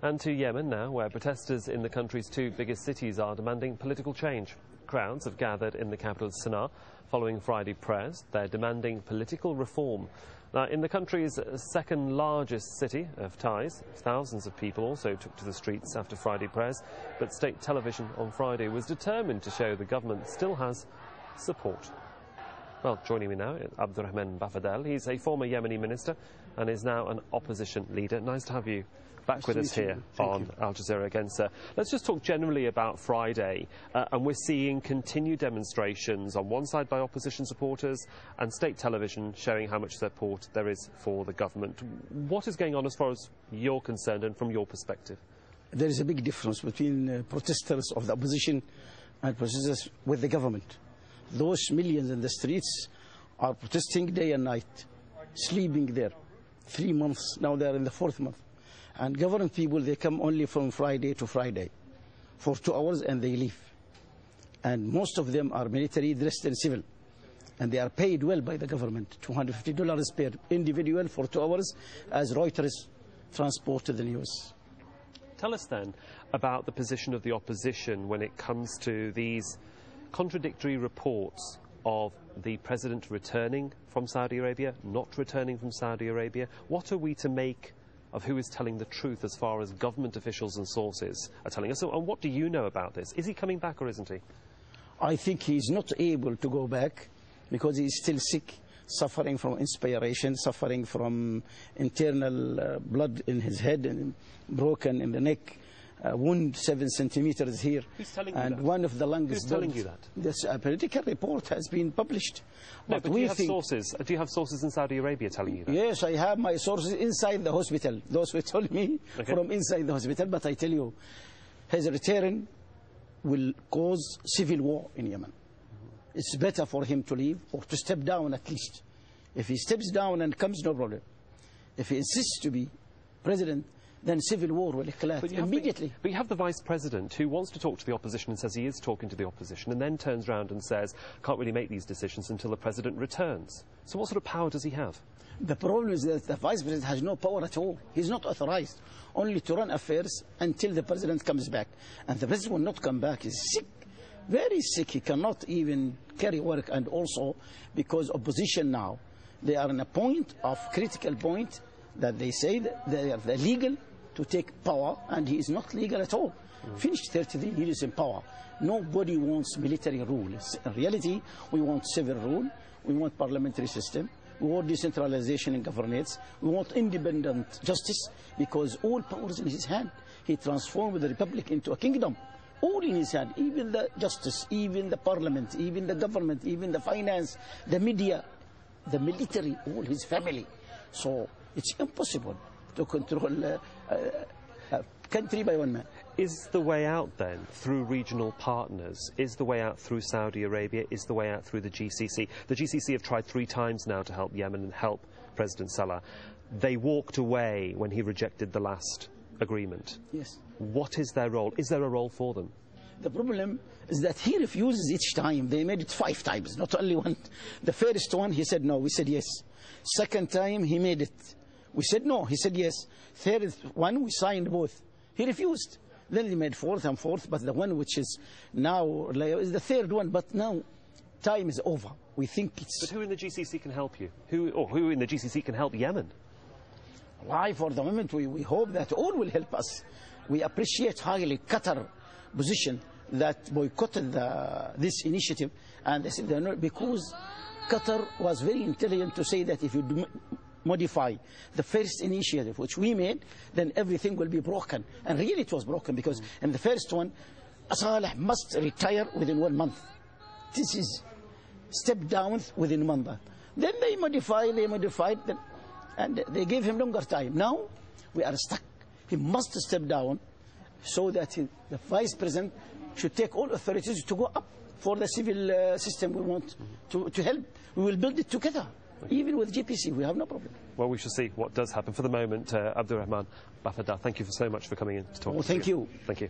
And to Yemen now, where protesters in the country's two biggest cities are demanding political change. Crowds have gathered in the capital Sana'a following Friday prayers. They're demanding political reform. Now, in the country's second largest city of Taiz, thousands of people also took to the streets after Friday prayers, but state television on Friday was determined to show the government still has support. Well, joining me now is Abdrahman Bafadel. He's a former Yemeni minister and is now an opposition leader. Nice to have you back with us here on Al Jazeera again, sir. Let's just talk generally about Friday. And we're seeing continued demonstrations on one side by opposition supporters and state television showing how much support there is for the government. What is going on as far as you're concerned and from your perspective? There is a big difference between protesters of the opposition and protesters with the government. Those millions in the streets are protesting day and night, sleeping there. 3 months, now they are in the 4th month. And government people, they come only from Friday to Friday for 2 hours and they leave. And most of them are military dressed in civil. And they are paid well by the government, $250 per individual for 2 hours, as Reuters transported the news. Tell us then about the position of the opposition when it comes to these contradictory reports of the president returning from Saudi Arabia, not returning from Saudi Arabia. What are we to make of who is telling the truth as far as government officials and sources are telling us? And what do you know about this? Is he coming back or isn't he? I think he's not able to go back because he's still sick, suffering from inspiration, suffering from internal blood in his head and broken in the neck. Wound 7 centimeters here. Who's telling you and that? One of the longest. Who's telling you that? This political report has been published. No, but do you have sources? Do you have sources in Saudi Arabia telling you that? Yes, I have my sources inside the hospital. Those who told me from inside the hospital. But I tell you, his return will cause civil war in Yemen. It's better for him to leave or to step down at least. If he steps down and comes, no problem. If he insists to be president, then civil war will collapse immediately. But you have the vice president who wants to talk to the opposition and says he is talking to the opposition and then turns around and says, can't really make these decisions until the president returns. So what sort of power does he have? The problem is that the vice president has no power at all. He's not authorized only to run affairs until the president comes back. And the president will not come back. He's sick, very sick. He cannot even carry work. And also because opposition now, they are in a point of critical point that they say that they are legal to take power, and he is not legal at all. Finished 33 years in power. Nobody wants military rule. In reality, we want civil rule, we want parliamentary system, we want decentralization in governance, we want independent justice, because all power is in his hand. He transformed the republic into a kingdom. All in his hand, even the justice, even the parliament, even the government, even the finance, the media, the military, all his family. So it's impossible to control a country by one man. Is the way out then through regional partners? Is the way out through Saudi Arabia? Is the way out through the GCC? The GCC have tried 3 times now to help Yemen and help President Saleh. They walked away when he rejected the last agreement. Yes. What is their role? Is there a role for them? The problem is that he refuses each time. They made it 5 times, not only one. The first one, he said no, we said yes. Second time, he made it. We said no, he said yes. Third one, we signed both. He refused. Then he made 4th and 4th, but the one which is now is the 3rd one. But now, time is over. We think it's... But who in the GCC can help you? Who in the GCC can help Yemen? Why, for the moment, we hope that all will help us. We appreciate highly Qatar position that boycotted this initiative, and they said because Qatar was very intelligent to say that if you modify the first initiative which we made, then everything will be broken. And really it was broken, because in the first one, Saleh must retire within 1 month. This is step down within 1 month. Then they modified, and they gave him longer time. Now we are stuck. He must step down so that the vice president should take all authorities to go up for the civil system we want to help. We will build it together. Even with GPC, we have no problem. Well, we shall see what does happen. For the moment, Abdrahman Bafadel, thank you so much for coming in to talk to us. Thank you. Thank you.